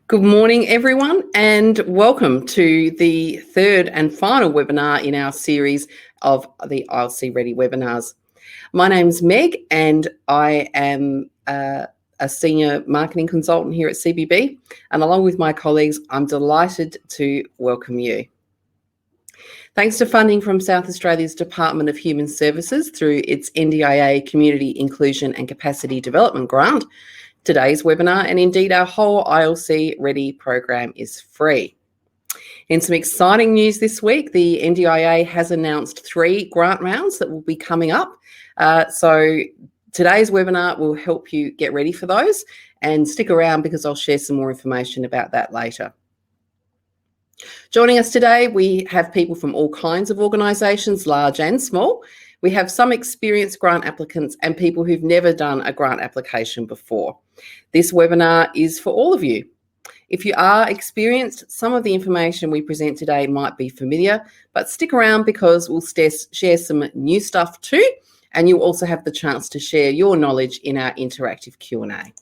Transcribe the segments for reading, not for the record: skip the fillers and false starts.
Good morning, everyone, and welcome to the third and final webinar in our series of the ILC Ready webinars. My name's Meg, and I am a senior marketing consultant here at CBB, and along with my colleagues, I'm delighted to welcome you. Thanks to funding from South Australia's Department of Human Services through its NDIA Community Inclusion and Capacity Development Grant, today's webinar, and indeed our whole ILC Ready program, is free. In some exciting news this week, the NDIA has announced 3 grant rounds that will be coming up. So today's webinar will help you get ready for those, and stick around because I'll share some more information about that later. Joining us today, we have people from all kinds of organisations, large and small. We have some experienced grant applicants and people who've never done a grant application before. This webinar is for all of you. If you are experienced, some of the information we present today might be familiar, but stick around because we'll share some new stuff too, and you'll also have the chance to share your knowledge in our interactive Q&A.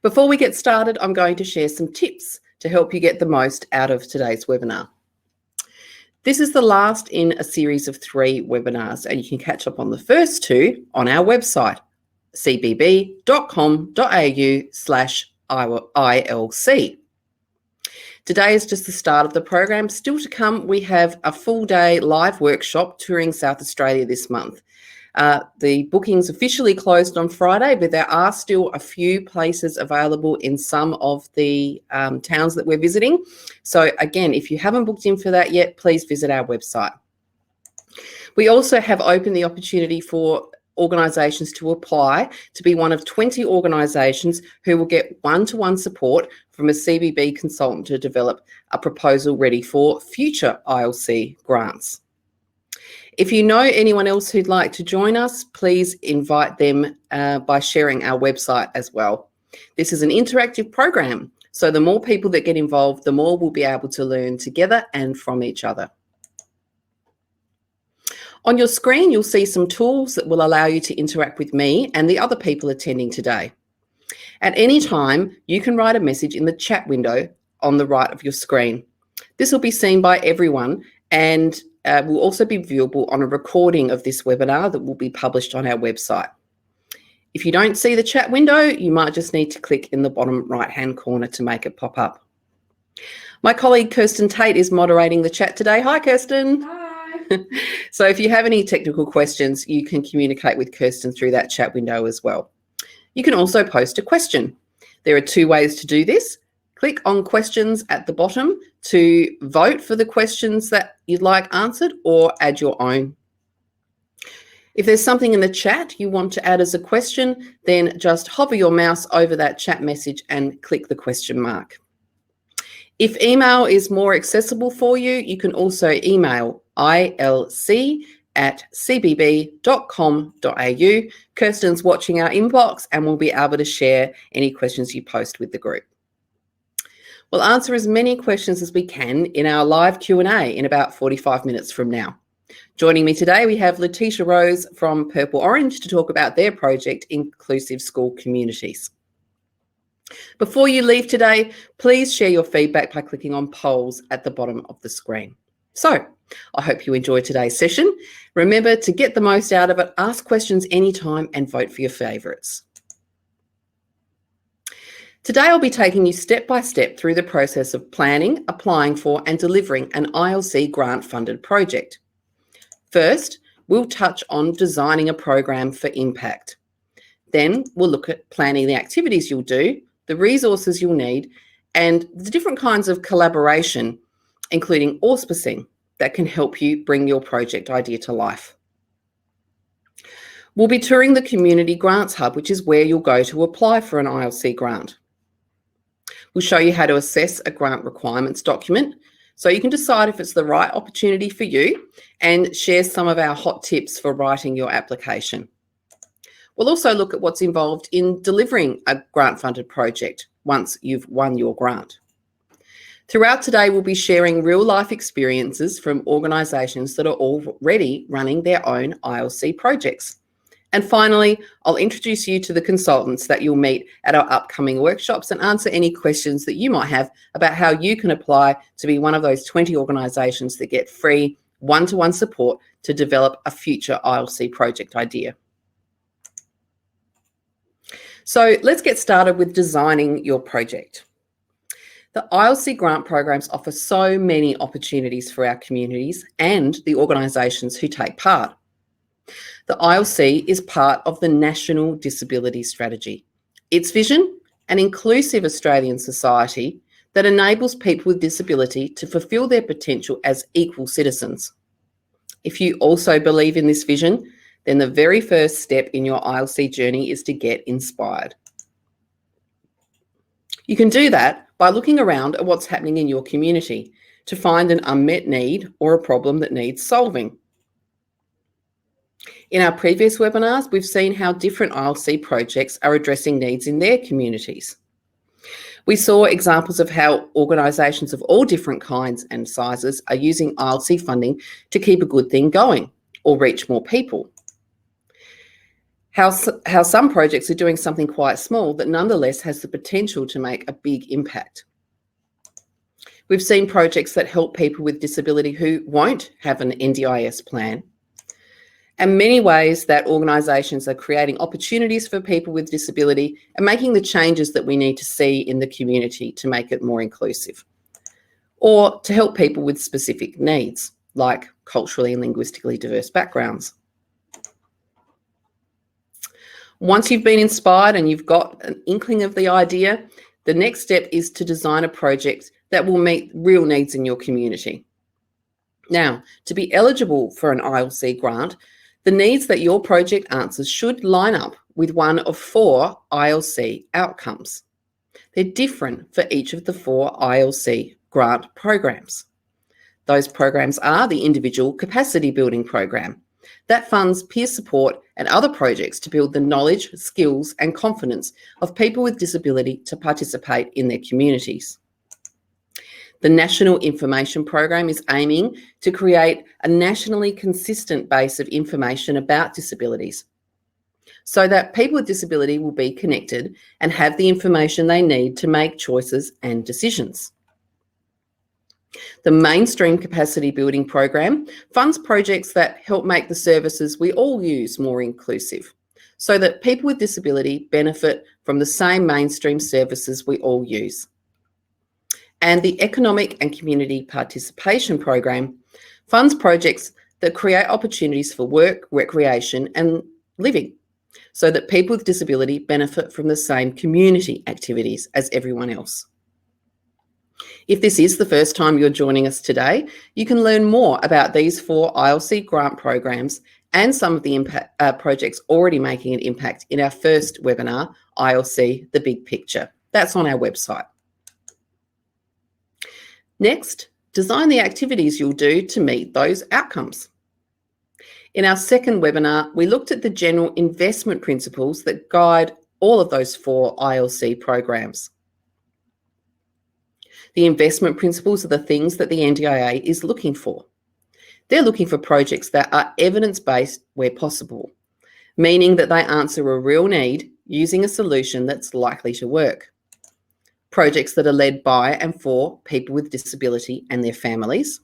Before we get started, I'm going to share some tips to help you get the most out of today's webinar. This is the last in a series of 3 webinars, and you can catch up on the first 2 on our website, cbb.com.au/ILC. Today is just the start of the program. Still to come, we have a full day live workshop touring South Australia this month. The bookings officially closed on Friday, but there are still a few places available in some of the towns that we're visiting. So again, if you haven't booked in for that yet, please visit our website. We also have opened the opportunity for organisations to apply to be one of 20 organisations who will get one-to-one support from a CBB consultant to develop a proposal ready for future ILC grants. If you know anyone else who'd like to join us, please invite them by sharing our website as well. This is an interactive program, so the more people that get involved, the more we'll be able to learn together and from each other. On your screen, you'll see some tools that will allow you to interact with me and the other people attending today. At any time, you can write a message in the chat window on the right of your screen. This will be seen by everyone and will also be viewable on a recording of this webinar that will be published on our website. If you don't see the chat window, you might just need to click in the bottom right-hand corner to make it pop up. My colleague Kirsten Tate is moderating the chat today. Hi, Kirsten. Hi. So if you have any technical questions, you can communicate with Kirsten through that chat window as well. You can also post a question. There are 2 ways to do this. Click on questions at the bottom to vote for the questions that you'd like answered, or add your own. If there's something in the chat you want to add as a question, then just hover your mouse over that chat message and click the question mark. If email is more accessible for you, you can also email ilc@cbb.com.au. Kirsten's watching our inbox and will be able to share any questions you post with the group. We'll answer as many questions as we can in our live Q&A in about 45 minutes from now. Joining me today, we have Letitia Rose from Purple Orange to talk about their project, Inclusive School Communities. Before you leave today, please share your feedback by clicking on polls at the bottom of the screen. So, I hope you enjoy today's session. Remember to get the most out of it, ask questions anytime, and vote for your favourites. Today, I'll be taking you step by step through the process of planning, applying for, and delivering an ILC grant-funded project. First, we'll touch on designing a program for impact. Then, we'll look at planning the activities you'll do, the resources you'll need, and the different kinds of collaboration, including auspicing, that can help you bring your project idea to life. We'll be touring the Community Grants Hub, which is where you'll go to apply for an ILC grant. We'll show you how to assess a grant requirements document so you can decide if it's the right opportunity for you, and share some of our hot tips for writing your application. We'll also look at what's involved in delivering a grant-funded project once you've won your grant. Throughout today, we'll be sharing real-life experiences from organisations that are already running their own ILC projects. And finally, I'll introduce you to the consultants that you'll meet at our upcoming workshops and answer any questions that you might have about how you can apply to be one of those 20 organisations that get free one-to-one support to develop a future ILC project idea. So let's get started with designing your project. The ILC grant programs offer so many opportunities for our communities and the organisations who take part. The ILC is part of the National Disability Strategy. Its vision, an inclusive Australian society that enables people with disability to fulfil their potential as equal citizens. If you also believe in this vision, then the very first step in your ILC journey is to get inspired. You can do that by looking around at what's happening in your community to find an unmet need or a problem that needs solving. In our previous webinars, we've seen how different ILC projects are addressing needs in their communities. We saw examples of how organisations of all different kinds and sizes are using ILC funding to keep a good thing going or reach more people. How some projects are doing something quite small that nonetheless has the potential to make a big impact. We've seen projects that help people with disability who won't have an NDIS plan, and many ways that organisations are creating opportunities for people with disability and making the changes that we need to see in the community to make it more inclusive, or to help people with specific needs, like culturally and linguistically diverse backgrounds. Once you've been inspired and you've got an inkling of the idea, the next step is to design a project that will meet real needs in your community. Now, to be eligible for an ILC grant, the needs that your project answers should line up with one of 4 ILC outcomes. They're different for each of the 4 ILC grant programs. Those programs are the Individual Capacity Building Program that funds peer support and other projects to build the knowledge, skills and confidence of people with disability to participate in their communities. The National Information Program is aiming to create a nationally consistent base of information about disabilities so that people with disability will be connected and have the information they need to make choices and decisions. The Mainstream Capacity Building Program funds projects that help make the services we all use more inclusive so that people with disability benefit from the same mainstream services we all use. And the Economic and Community Participation Program funds projects that create opportunities for work, recreation and living so that people with disability benefit from the same community activities as everyone else. If this is the first time you're joining us today, you can learn more about these 4 ILC grant programs and some of the projects already making an impact in our first webinar, ILC The Big Picture. That's on our website. Next, design the activities you'll do to meet those outcomes. In our second webinar, we looked at the general investment principles that guide all of those 4 ILC programs. The investment principles are the things that the NDIA is looking for. They're looking for projects that are evidence-based where possible, meaning that they answer a real need using a solution that's likely to work. Projects that are led by and for people with disability and their families.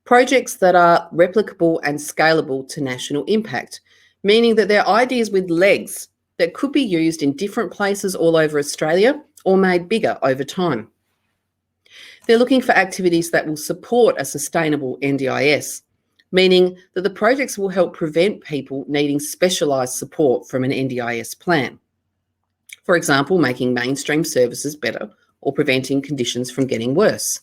Projects that are replicable and scalable to national impact, meaning that they're ideas with legs that could be used in different places all over Australia or made bigger over time. They're looking for activities that will support a sustainable NDIS, meaning that the projects will help prevent people needing specialised support from an NDIS plan. For example, making mainstream services better or preventing conditions from getting worse.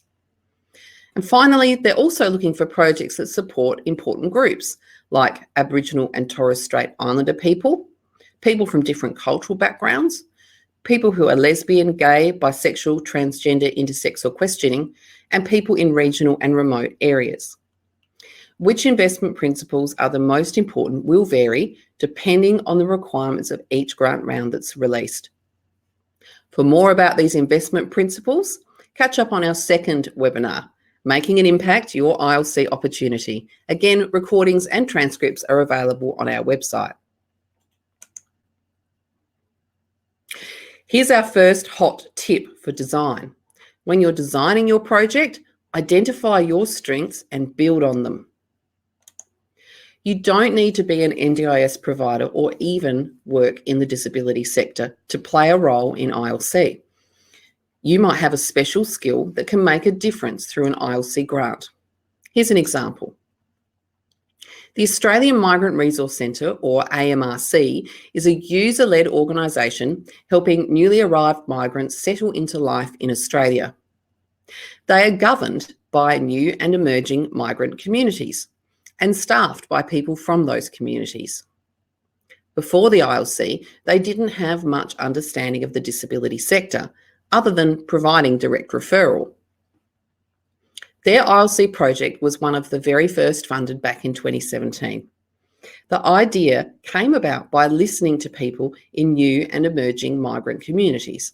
And finally, they're also looking for projects that support important groups like Aboriginal and Torres Strait Islander people, people from different cultural backgrounds, people who are lesbian, gay, bisexual, transgender, intersex or questioning, and people in regional and remote areas. Which investment principles are the most important will vary depending on the requirements of each grant round that's released. For more about these investment principles, catch up on our second webinar, Making an Impact, Your ILC Opportunity. Again, recordings and transcripts are available on our website. Here's our first hot tip for design. When you're designing your project, identify your strengths and build on them. You don't need to be an NDIS provider or even work in the disability sector to play a role in ILC. You might have a special skill that can make a difference through an ILC grant. Here's an example. The Australian Migrant Resource Centre, or AMRC, is a user-led organisation helping newly arrived migrants settle into life in Australia. They are governed by new and emerging migrant communities and staffed by people from those communities. Before the ILC, they didn't have much understanding of the disability sector, other than providing direct referral. Their ILC project was one of the very first funded back in 2017. The idea came about by listening to people in new and emerging migrant communities.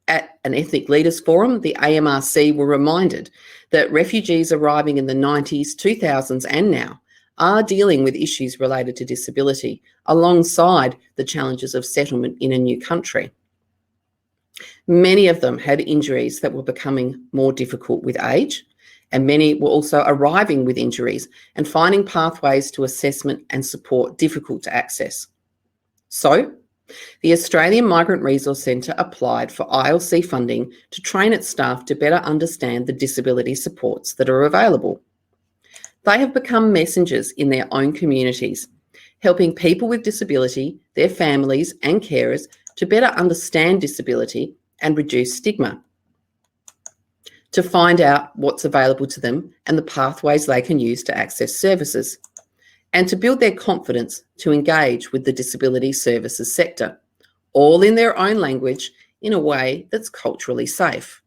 At an Ethnic Leaders Forum, the AMRC were reminded that refugees arriving in the 90s, 2000s and now are dealing with issues related to disability alongside the challenges of settlement in a new country. Many of them had injuries that were becoming more difficult with age, and many were also arriving with injuries and finding pathways to assessment and support difficult to access. So, the Australian Migrant Resource Centre applied for ILC funding to train its staff to better understand the disability supports that are available. They have become messengers in their own communities, helping people with disability, their families and carers to better understand disability and reduce stigma, to find out what's available to them and the pathways they can use to access services, and to build their confidence to engage with the disability services sector, all in their own language in a way that's culturally safe.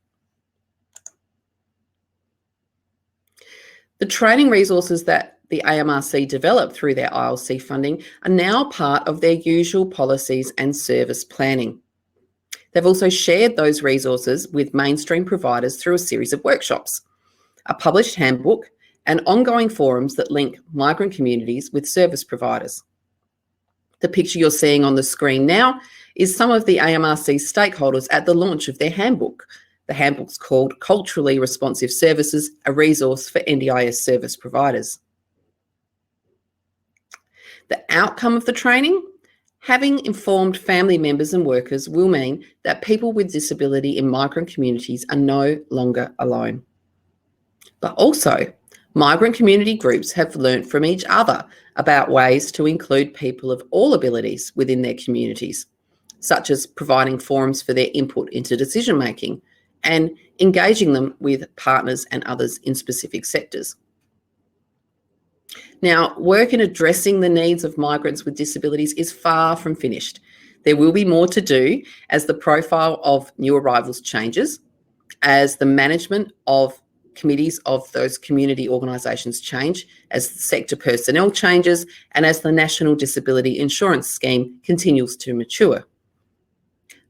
The training resources that the AMRC developed through their ILC funding are now part of their usual policies and service planning. They've also shared those resources with mainstream providers through a series of workshops, a published handbook, and ongoing forums that link migrant communities with service providers. The picture you're seeing on the screen now is some of the AMRC stakeholders at the launch of their handbook. The handbook's called Culturally Responsive Services, a resource for NDIS service providers. The outcome of the training? Having informed family members and workers will mean that people with disability in migrant communities are no longer alone. But also, migrant community groups have learnt from each other about ways to include people of all abilities within their communities, such as providing forums for their input into decision making and engaging them with partners and others in specific sectors. Now, work in addressing the needs of migrants with disabilities is far from finished. There will be more to do as the profile of new arrivals changes, as the management of committees of those community organisations change, as sector personnel changes, and as the National Disability Insurance Scheme continues to mature.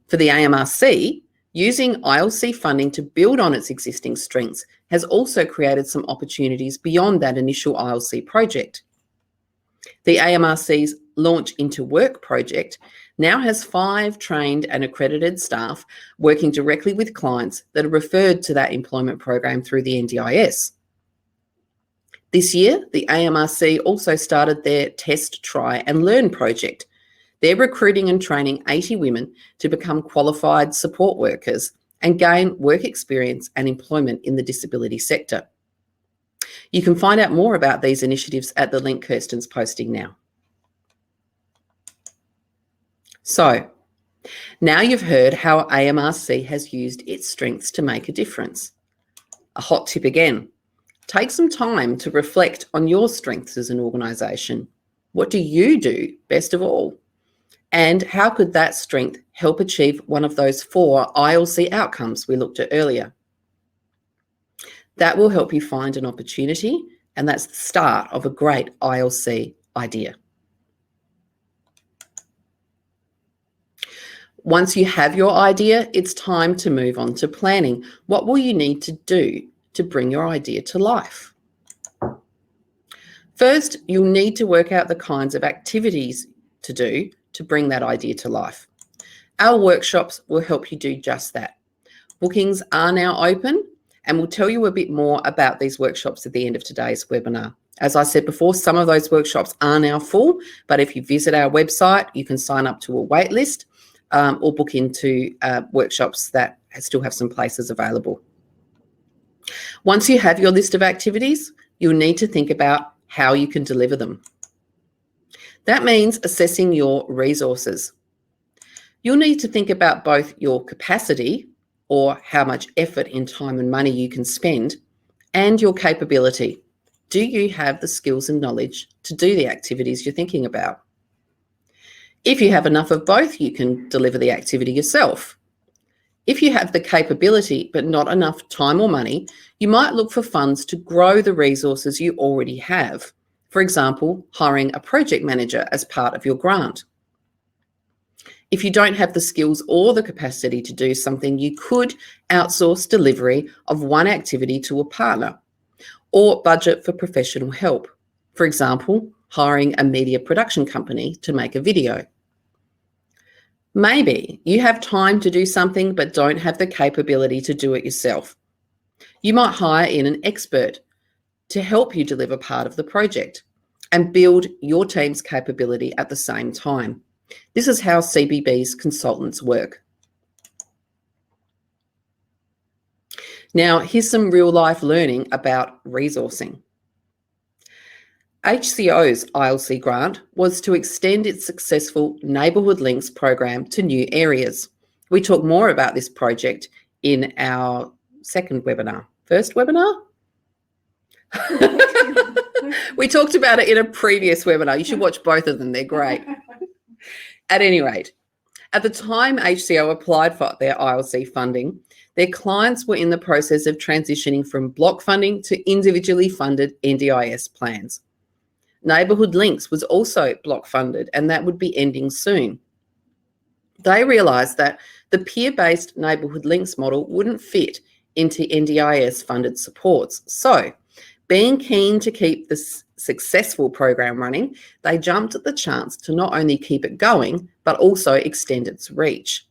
For the AMRC, using ILC funding to build on its existing strengths has also created some opportunities beyond that initial ILC project. The AMRC's Launch into Work project now has 5 trained and accredited staff working directly with clients that are referred to that employment program through the NDIS. This year, the AMRC also started their Test, Try and Learn project. They're recruiting and training 80 women to become qualified support workers and gain work experience and employment in the disability sector. You can find out more about these initiatives at the link Kirsten's posting now. So, now you've heard how AMRC has used its strengths to make a difference. A hot tip again, take some time to reflect on your strengths as an organisation. What do you do best of all? And how could that strength help achieve one of those 4 ILC outcomes we looked at earlier? That will help you find an opportunity, and that's the start of a great ILC idea. Once you have your idea, it's time to move on to planning. What will you need to do to bring your idea to life? First, you'll need to work out the kinds of activities to do to bring that idea to life. Our workshops will help you do just that. Bookings are now open, and we'll tell you a bit more about these workshops at the end of today's webinar. As I said before, some of those workshops are now full, but if you visit our website, you can sign up to a wait list or book into workshops that still have some places available. Once you have your list of activities, you'll need to think about how you can deliver them. That means assessing your resources. You'll need to think about both your capacity, or how much effort in time and money you can spend, and your capability. Do you have the skills and knowledge to do the activities you're thinking about? If you have enough of both, you can deliver the activity yourself. If you have the capability but not enough time or money, you might look for funds to grow the resources you already have. For example, hiring a project manager as part of your grant. If you don't have the skills or the capacity to do something, you could outsource delivery of one activity to a partner, or budget for professional help. For example, hiring a media production company to make a video. Maybe you have time to do something but don't have the capability to do it yourself. You might hire in an expert to help you deliver part of the project and build your team's capability at the same time. This is how CBB's consultants work. Now, here's some real-life learning about resourcing. HCO's ILC grant was to extend its successful Neighbourhood Links program to new areas. We talk more about this project in our second webinar. First webinar? We talked about it in a previous webinar. You should watch both of them. They're great. At any rate, at the time HCO applied for their ILC funding, their clients were in the process of transitioning from block funding to individually funded NDIS plans. Neighbourhood Links was also block funded, and that would be ending soon. They realised that the peer-based Neighbourhood Links model wouldn't fit into NDIS funded supports. So, being keen to keep this successful program running, they jumped at the chance to not only keep it going, but also extend its reach.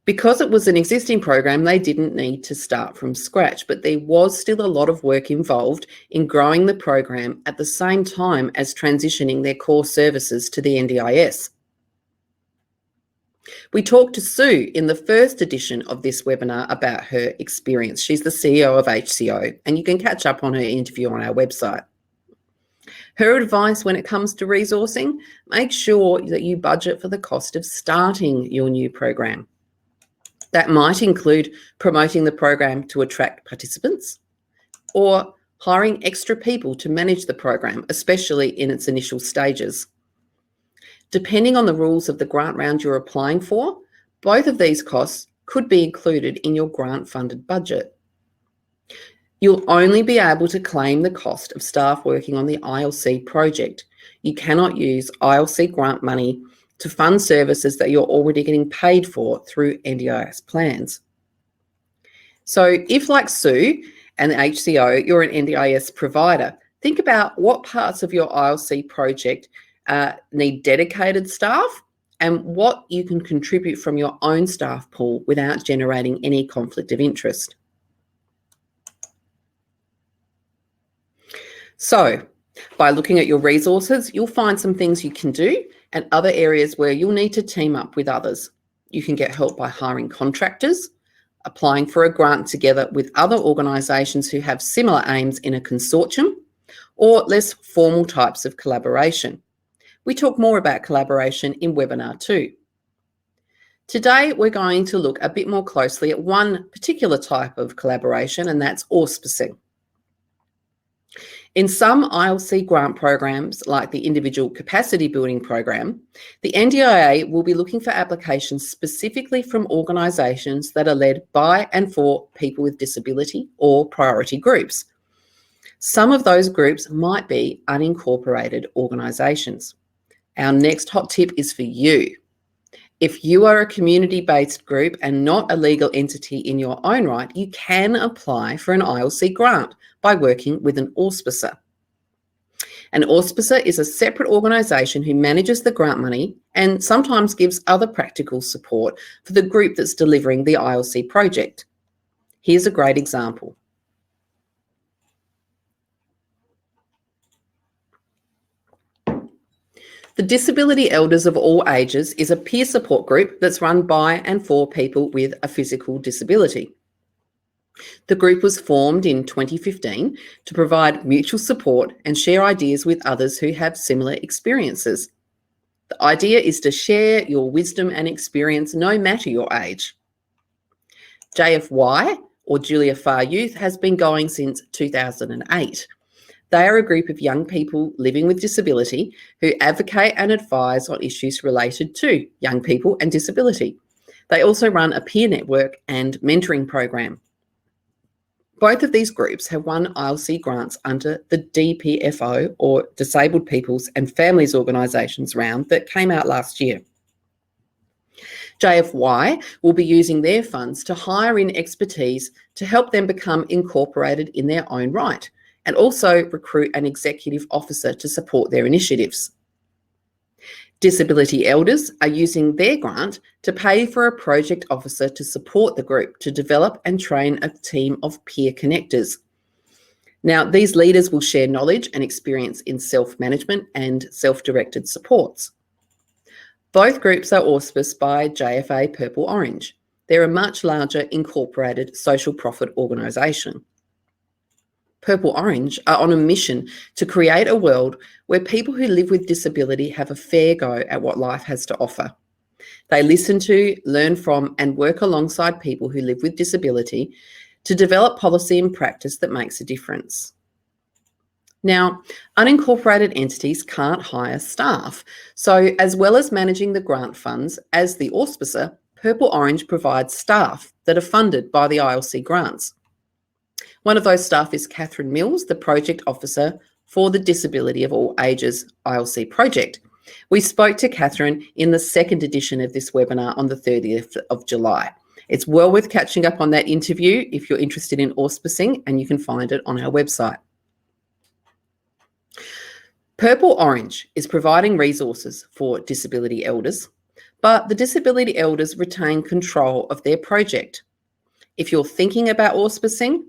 Because it was an existing program, they didn't need to start from scratch, but there was still a lot of work involved in growing the program at the same time as transitioning their core services to the NDIS. We talked to Sue in the first edition of this webinar about her experience. She's the CEO of HCO, and you can catch up on her interview on our website. Her advice when it comes to resourcing: make sure that you budget for the cost of starting your new program. That might include promoting the program to attract participants, or hiring extra people to manage the program, especially in its initial stages. Depending on the rules of the grant round you're applying for, both of these costs could be included in your grant-funded budget. You'll only be able to claim the cost of staff working on the ILC project. You cannot use ILC grant money to fund services that you're already getting paid for through NDIS plans. So if, like Sue and the HCO, you're an NDIS provider, think about what parts of your ILC project need dedicated staff and what you can contribute from your own staff pool without generating any conflict of interest. So, by looking at your resources, you'll find some things you can do and other areas where you'll need to team up with others. You can get help by hiring contractors, applying for a grant together with other organisations who have similar aims in a consortium, or less formal types of collaboration. We talk more about collaboration in webinar 2. Today, we're going to look a bit more closely at one particular type of collaboration, and that's auspicing. In some ILC grant programs, like the Individual Capacity Building Program, the NDIA will be looking for applications specifically from organisations that are led by and for people with disability or priority groups. Some of those groups might be unincorporated organisations. Our next hot tip is for you. If you are a community-based group and not a legal entity in your own right, you can apply for an ILC grant by working with an auspicer. An auspicer is a separate organisation who manages the grant money and sometimes gives other practical support for the group that's delivering the ILC project. Here's a great example. The Disability Elders of All Ages is a peer support group that's run by and for people with a physical disability. The group was formed in 2015 to provide mutual support and share ideas with others who have similar experiences. The idea is to share your wisdom and experience no matter your age. JFY, or Julia Farr Youth, has been going since 2008. They are a group of young people living with disability who advocate and advise on issues related to young people and disability. They also run a peer network and mentoring program. Both of these groups have won ILC grants under the DPFO, or Disabled Peoples and Families Organisations round that came out last year. JFY will be using their funds to hire in expertise to help them become incorporated in their own right, and also recruit an executive officer to support their initiatives. Disability Elders are using their grant to pay for a project officer to support the group to develop and train a team of peer connectors. Now, these leaders will share knowledge and experience in self-management and self-directed supports. Both groups are auspiced by JFA Purple Orange. They're a much larger incorporated social profit organisation. Purple Orange are on a mission to create a world where people who live with disability have a fair go at what life has to offer. They listen to, learn from, and work alongside people who live with disability to develop policy and practice that makes a difference. Now, unincorporated entities can't hire staff, so as well as managing the grant funds as the auspicer, Purple Orange provides staff that are funded by the ILC grants. One of those staff is Catherine Mills, the Project Officer for the Disability of All Ages ILC Project. We spoke to Catherine in the second edition of this webinar on the 30th of July. It's well worth catching up on that interview if you're interested in auspicing, and you can find it on our website. Purple Orange is providing resources for disability elders, but the disability elders retain control of their project. If you're thinking about auspicing,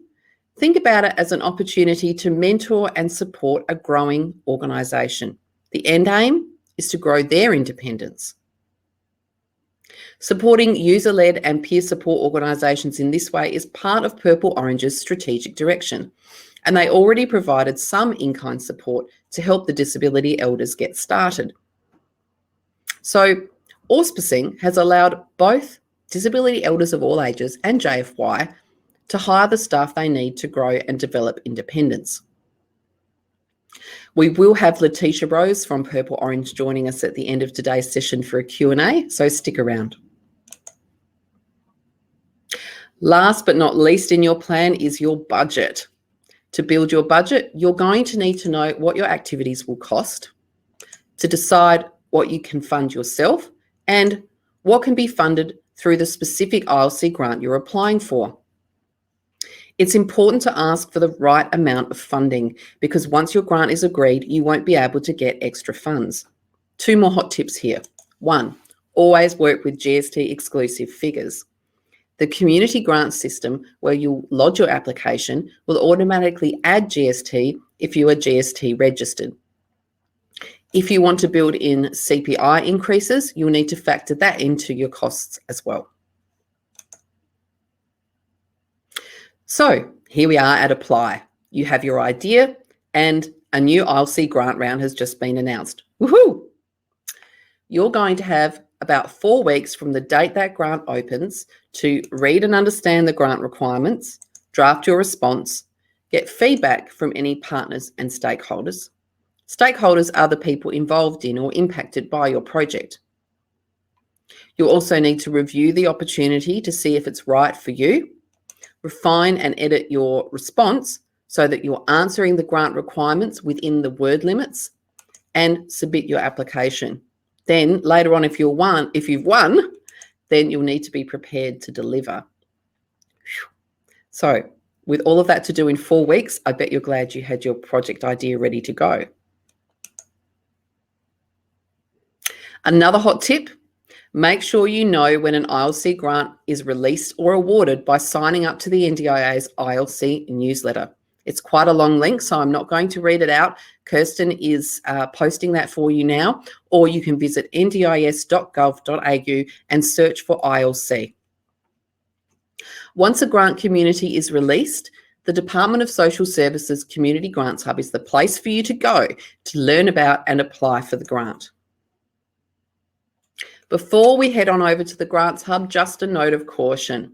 think about it as an opportunity to mentor and support a growing organisation. The end aim is to grow their independence. Supporting user-led and peer support organisations in this way is part of Purple Orange's strategic direction, and they already provided some in-kind support to help the disability elders get started. So, auspicing has allowed both disability elders of all ages and JFY to hire the staff they need to grow and develop independence. We will have Letitia Rose from Purple Orange joining us at the end of today's session for a Q&A, so stick around. Last but not least in your plan is your budget. To build your budget, you're going to need to know what your activities will cost, to decide what you can fund yourself, and what can be funded through the specific ILC grant you're applying for. It's important to ask for the right amount of funding, because once your grant is agreed, you won't be able to get extra funds. 2 more hot tips here. 1, always work with GST exclusive figures. The community grant system, where you'll lodge your application, will automatically add GST if you are GST registered. If you want to build in CPI increases, you'll need to factor that into your costs as well. So here we are at Apply. You have your idea and a new ILC grant round has just been announced. Woohoo! You're going to have about 4 weeks from the date that grant opens to read and understand the grant requirements, draft your response, get feedback from any partners and stakeholders. Stakeholders are the people involved in or impacted by your project. You'll also need to review the opportunity to see if it's right for you, refine and edit your response so that you're answering the grant requirements within the word limits, and submit your application. Then later on, if you've won, then you'll need to be prepared to deliver. So with all of that to do in 4 weeks, I bet you're glad you had your project idea ready to go. Another hot tip, make sure you know when an ILC grant is released or awarded by signing up to the NDIA's ILC newsletter. It's quite a long link, so I'm not going to read it out. Kirsten is posting that for you now, or you can visit ndis.gov.au and search for ILC. Once a grant community is released, the Department of Social Services Community Grants Hub is the place for you to go to learn about and apply for the grant. Before we head on over to the Grants Hub, just a note of caution.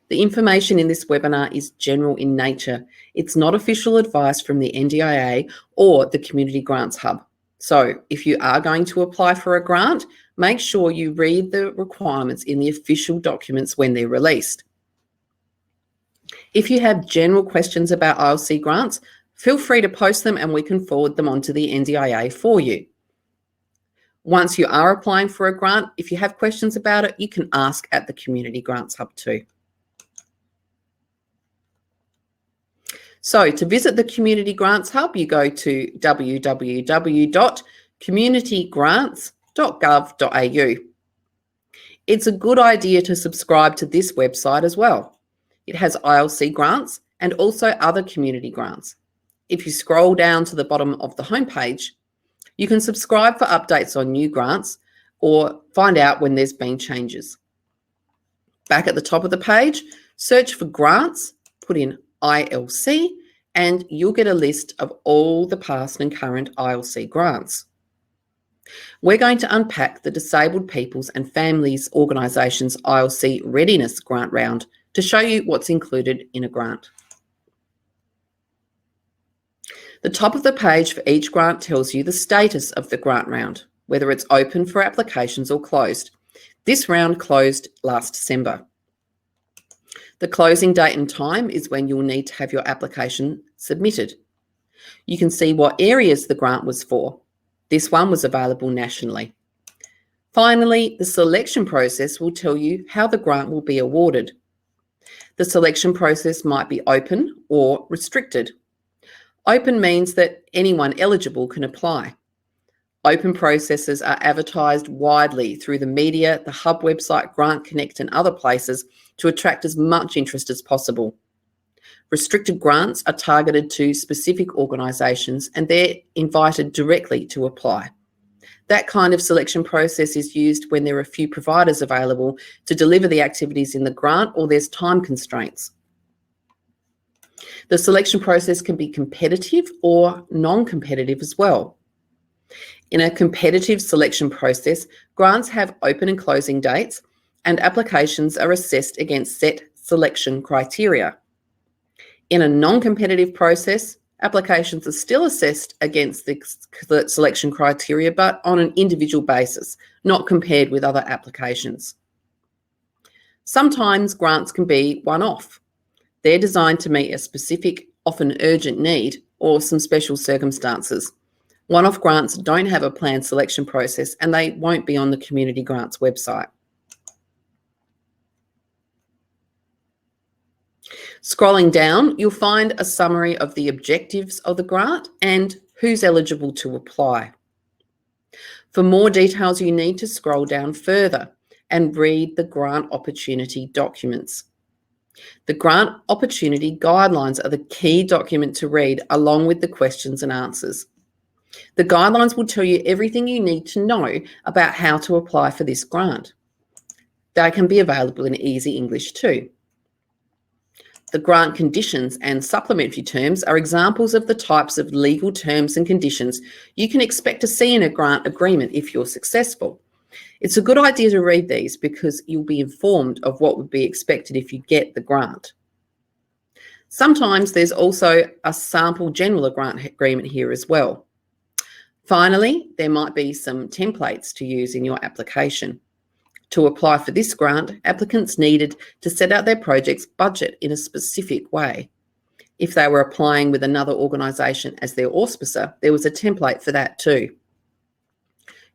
The information in this webinar is general in nature. It's not official advice from the NDIA or the Community Grants Hub. So if you are going to apply for a grant, make sure you read the requirements in the official documents when they're released. If you have general questions about ILC grants, feel free to post them and we can forward them on to the NDIA for you. Once you are applying for a grant, if you have questions about it, you can ask at the Community Grants Hub too. So to visit the Community Grants Hub, you go to www.communitygrants.gov.au. It's a good idea to subscribe to this website as well. It has ILC grants and also other community grants. If you scroll down to the bottom of the homepage, you can subscribe for updates on new grants or find out when there's been changes. Back at the top of the page, search for grants, put in ILC, and you'll get a list of all the past and current ILC grants. We're going to unpack the Disabled Peoples and Families Organisation's ILC Readiness Grant Round to show you what's included in a grant. The top of the page for each grant tells you the status of the grant round, whether it's open for applications or closed. This round closed last December. The closing date and time is when you'll need to have your application submitted. You can see what areas the grant was for. This one was available nationally. Finally, the selection process will tell you how the grant will be awarded. The selection process might be open or restricted. Open means that anyone eligible can apply. Open processes are advertised widely through the media, the Hub website, Grant Connect and other places to attract as much interest as possible. Restricted grants are targeted to specific organisations and they're invited directly to apply. That kind of selection process is used when there are few providers available to deliver the activities in the grant or there's time constraints. The selection process can be competitive or non-competitive as well. In a competitive selection process, grants have open and closing dates and applications are assessed against set selection criteria. In a non-competitive process, applications are still assessed against the selection criteria, but on an individual basis, not compared with other applications. Sometimes grants can be one-off. They're designed to meet a specific, often urgent need or some special circumstances. One-off grants don't have a planned selection process and they won't be on the Community Grants website. Scrolling down, you'll find a summary of the objectives of the grant and who's eligible to apply. For more details, you need to scroll down further and read the grant opportunity documents. The grant opportunity guidelines are the key document to read along with the questions and answers. The guidelines will tell you everything you need to know about how to apply for this grant. They can be available in easy English too. The grant conditions and supplementary terms are examples of the types of legal terms and conditions you can expect to see in a grant agreement if you're successful. It's a good idea to read these because you'll be informed of what would be expected if you get the grant. Sometimes there's also a sample general grant agreement here as well. Finally, there might be some templates to use in your application. To apply for this grant, applicants needed to set out their project's budget in a specific way. If they were applying with another organisation as their auspicer, there was a template for that too.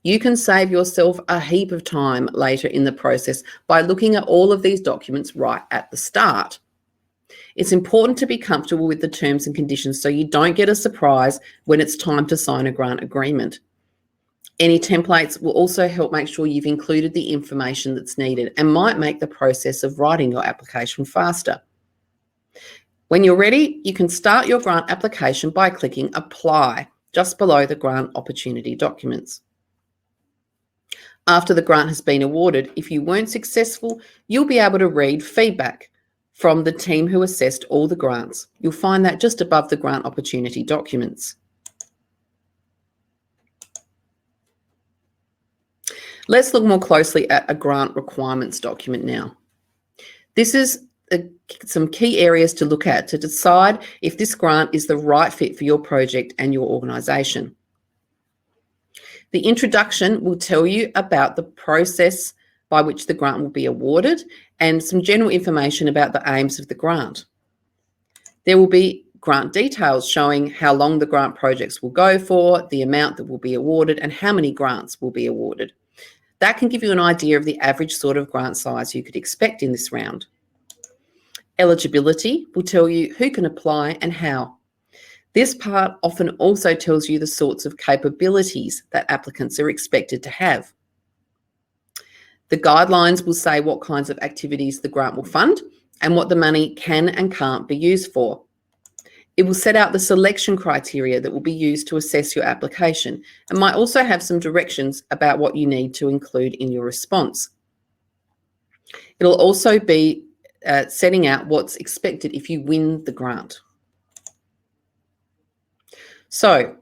You can save yourself a heap of time later in the process by looking at all of these documents right at the start. It's important to be comfortable with the terms and conditions so you don't get a surprise when it's time to sign a grant agreement. Any templates will also help make sure you've included the information that's needed and might make the process of writing your application faster. When you're ready, you can start your grant application by clicking Apply just below the grant opportunity documents. After the grant has been awarded, if you weren't successful, you'll be able to read feedback from the team who assessed all the grants. You'll find that just above the grant opportunity documents. Let's look more closely at a grant requirements document now. This is some key areas to look at to decide if this grant is the right fit for your project and your organisation. The introduction will tell you about the process by which the grant will be awarded and some general information about the aims of the grant. There will be grant details showing how long the grant projects will go for, the amount that will be awarded, and how many grants will be awarded. That can give you an idea of the average sort of grant size you could expect in this round. Eligibility will tell you who can apply and how. This part often also tells you the sorts of capabilities that applicants are expected to have. The guidelines will say what kinds of activities the grant will fund and what the money can and can't be used for. It will set out the selection criteria that will be used to assess your application and might also have some directions about what you need to include in your response. It'll also be setting out what's expected if you win the grant. So,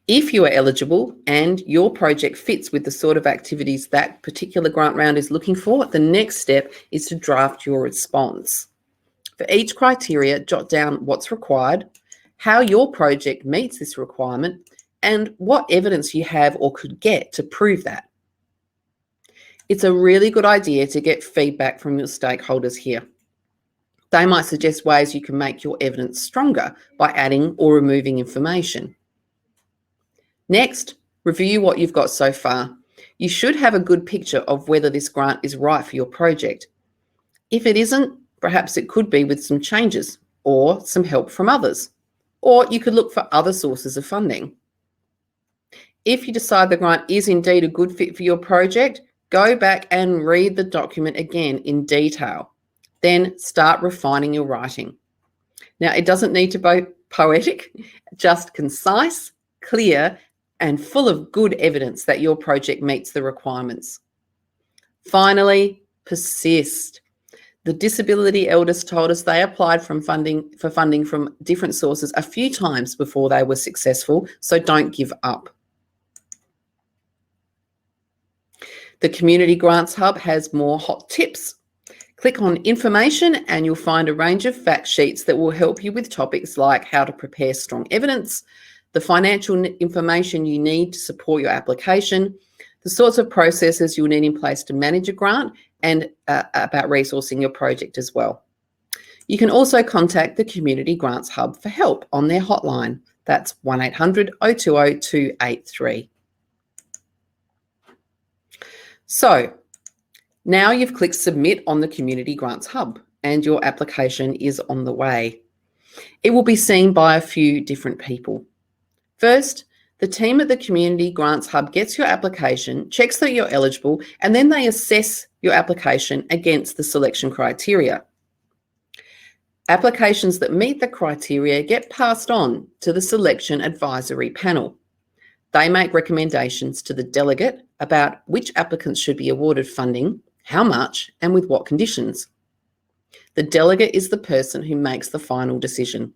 if you are eligible and your project fits with the sort of activities that particular grant round is looking for, the next step is to draft your response. For each criteria, jot down what's required, how your project meets this requirement, and what evidence you have or could get to prove that. It's a really good idea to get feedback from your stakeholders here. They might suggest ways you can make your evidence stronger by adding or removing information. Next, review what you've got so far. You should have a good picture of whether this grant is right for your project. If it isn't, perhaps it could be with some changes or some help from others, or you could look for other sources of funding. If you decide the grant is indeed a good fit for your project, go back and read the document again in detail. Then start refining your writing. Now, it doesn't need to be poetic, just concise, clear, and full of good evidence that your project meets the requirements. Finally, persist. The disability elders told us they applied for funding from different sources a few times before they were successful, so don't give up. The Community Grants Hub has more hot tips. Click on Information and you'll find a range of fact sheets that will help you with topics like how to prepare strong evidence, the financial information you need to support your application, the sorts of processes you'll need in place to manage a grant, and about resourcing your project as well. You can also contact the Community Grants Hub for help on their hotline. That's 1800 020 283. So, now you've clicked Submit on the Community Grants Hub and your application is on the way. It will be seen by a few different people. First, the team at the Community Grants Hub gets your application, checks that you're eligible, and then they assess your application against the selection criteria. Applications that meet the criteria get passed on to the Selection Advisory Panel. They make recommendations to the delegate about which applicants should be awarded funding, how much, and with what conditions. The delegate is the person who makes the final decision.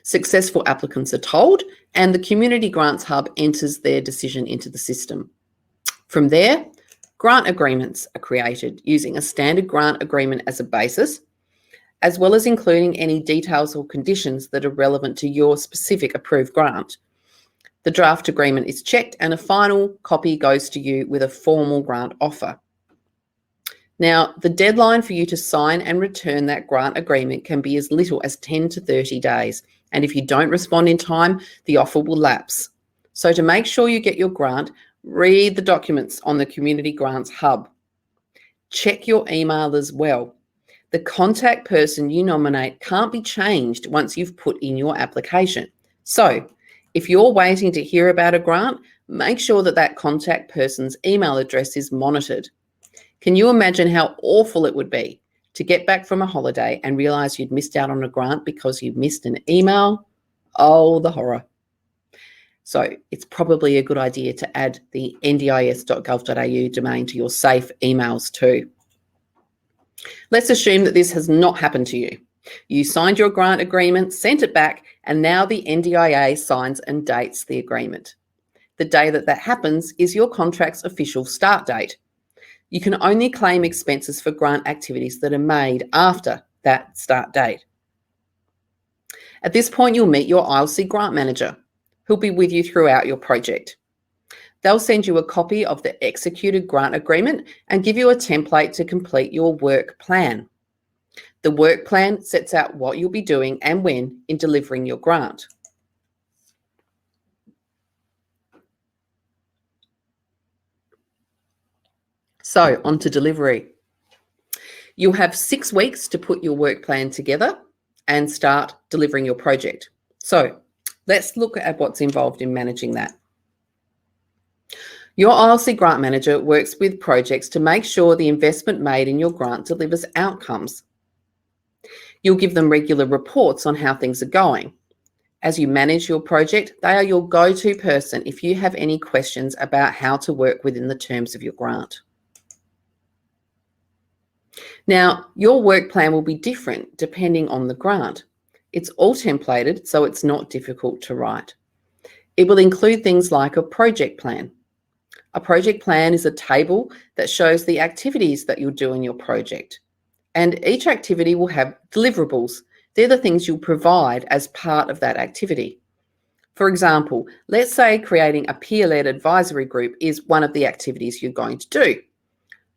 Successful applicants are told, and the Community Grants Hub enters their decision into the system. From there, grant agreements are created using a standard grant agreement as a basis, as well as including any details or conditions that are relevant to your specific approved grant. The draft agreement is checked and a final copy goes to you with a formal grant offer. Now, the deadline for you to sign and return that grant agreement can be as little as 10 to 30 days. And if you don't respond in time, the offer will lapse. So to make sure you get your grant, read the documents on the Community Grants Hub. Check your email as well. The contact person you nominate can't be changed once you've put in your application. So if you're waiting to hear about a grant, make sure that that contact person's email address is monitored. Can you imagine how awful it would be to get back from a holiday and realise you'd missed out on a grant because you missed an email? Oh, the horror. So it's probably a good idea to add the ndis.gov.au domain to your safe emails too. Let's assume that this has not happened to you. You signed your grant agreement, sent it back, and now the NDIA signs and dates the agreement. The day that happens is your contract's official start date. You can only claim expenses for grant activities that are made after that start date. At this point, you'll meet your ILC grant manager, who'll be with you throughout your project. They'll send you a copy of the executed grant agreement and give you a template to complete your work plan. The work plan sets out what you'll be doing and when in delivering your grant. So, on to delivery. You'll have 6 weeks to put your work plan together and start delivering your project. So, let's look at what's involved in managing that. Your ILC grant manager works with projects to make sure the investment made in your grant delivers outcomes. You'll give them regular reports on how things are going. As you manage your project, they are your go-to person if you have any questions about how to work within the terms of your grant. Now, your work plan will be different depending on the grant. It's all templated, so it's not difficult to write. It will include things like a project plan. A project plan is a table that shows the activities that you'll do in your project. And each activity will have deliverables. They're the things you'll provide as part of that activity. For example, let's say creating a peer-led advisory group is one of the activities you're going to do.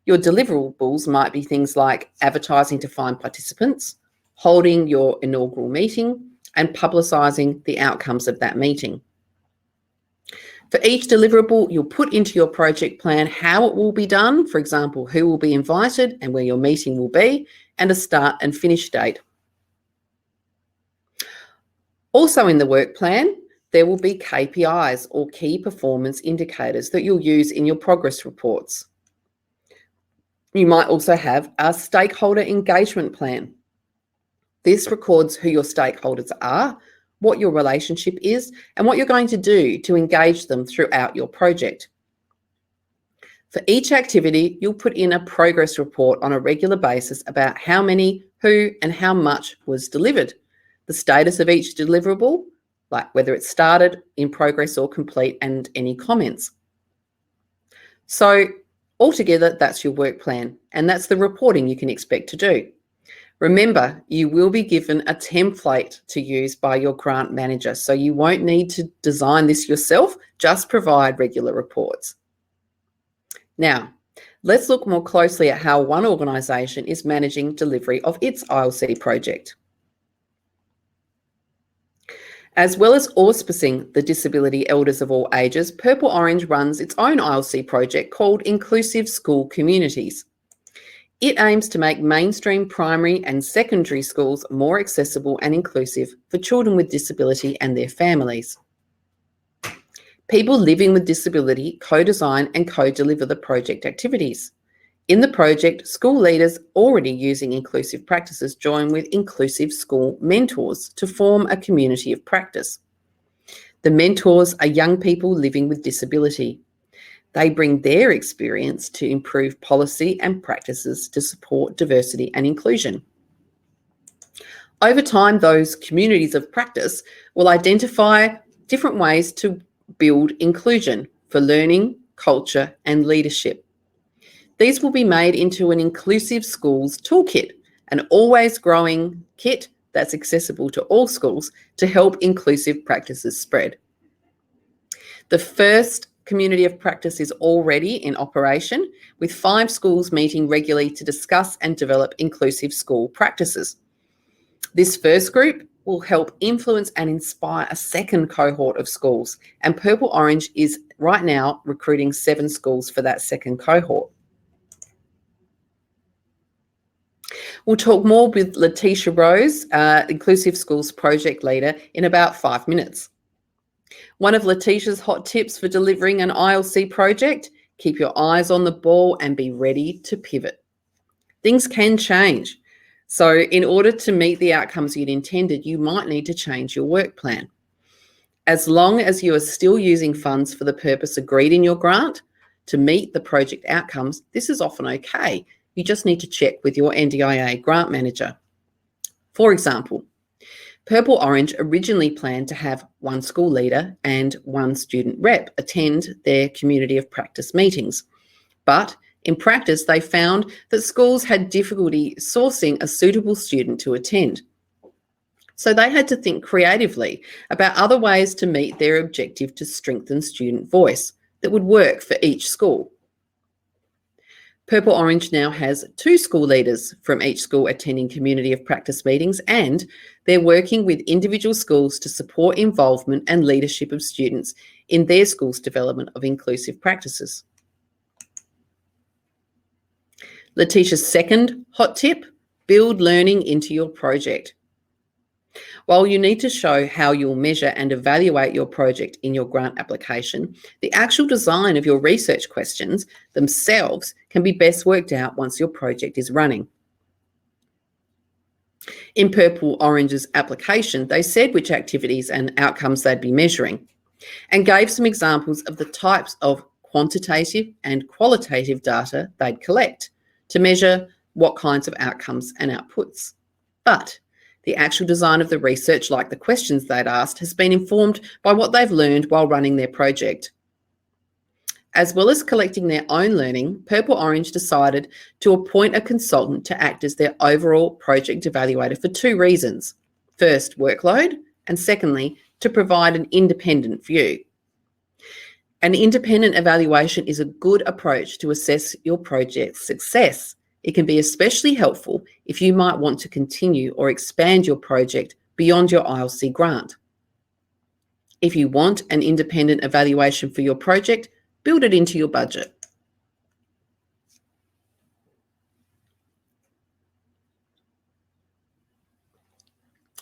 Your deliverables might be things like advertising to find participants, holding your inaugural meeting, and publicising the outcomes of that meeting. For each deliverable, you'll put into your project plan how it will be done, for example, who will be invited and where your meeting will be, and a start and finish date. Also in the work plan, there will be KPIs or key performance indicators that you'll use in your progress reports. You might also have a stakeholder engagement plan. This records who your stakeholders are, what your relationship is, and what you're going to do to engage them throughout your project. For each activity, you'll put in a progress report on a regular basis about how many, who, and how much was delivered, the status of each deliverable, like whether it's started, in progress, or complete, and any comments. So altogether, that's your work plan, and that's the reporting you can expect to do. Remember, you will be given a template to use by your grant manager, so you won't need to design this yourself, just provide regular reports. Now, let's look more closely at how one organisation is managing delivery of its ILC project. As well as auspicing the Disability Elders of All Ages, Purple Orange runs its own ILC project called Inclusive School Communities. It aims to make mainstream primary and secondary schools more accessible and inclusive for children with disability and their families. People living with disability co-design and co-deliver the project activities. In the project, school leaders already using inclusive practices join with inclusive school mentors to form a community of practice. The mentors are young people living with disability. They bring their experience to improve policy and practices to support diversity and inclusion. Over time, those communities of practice will identify different ways to build inclusion for learning, culture, and leadership. These will be made into an Inclusive Schools Toolkit, an always growing kit that's accessible to all schools to help inclusive practices spread. The first community of practice is already in operation, with 5 schools meeting regularly to discuss and develop inclusive school practices. This first group will help influence and inspire a second cohort of schools, and Purple Orange is right now recruiting 7 schools for that second cohort. We'll talk more with Letitia Rose, Inclusive Schools Project Leader, in about 5 minutes. One of Letitia's hot tips for delivering an ILC project: keep your eyes on the ball and be ready to pivot. Things can change. So in order to meet the outcomes you'd intended, you might need to change your work plan. As long as you are still using funds for the purpose agreed in your grant to meet the project outcomes, this is often okay. You just need to check with your NDIA grant manager. For example, Purple Orange originally planned to have one school leader and one student rep attend their community of practice meetings. But in practice, they found that schools had difficulty sourcing a suitable student to attend. So they had to think creatively about other ways to meet their objective to strengthen student voice that would work for each school. Purple Orange now has 2 school leaders from each school attending community of practice meetings, and they're working with individual schools to support involvement and leadership of students in their school's development of inclusive practices. Letitia's second hot tip: build learning into your project. While you need to show how you'll measure and evaluate your project in your grant application, the actual design of your research questions themselves can be best worked out once your project is running. In Purple Orange's application, they said which activities and outcomes they'd be measuring and gave some examples of the types of quantitative and qualitative data they'd collect to measure what kinds of outcomes and outputs. But the actual design of the research, like the questions they'd asked, has been informed by what they've learned while running their project. As well as collecting their own learning, Purple Orange decided to appoint a consultant to act as their overall project evaluator for 2 reasons. First, workload, and secondly, to provide an independent view. An independent evaluation is a good approach to assess your project's success. It can be especially helpful if you might want to continue or expand your project beyond your ILC grant. If you want an independent evaluation for your project, build it into your budget.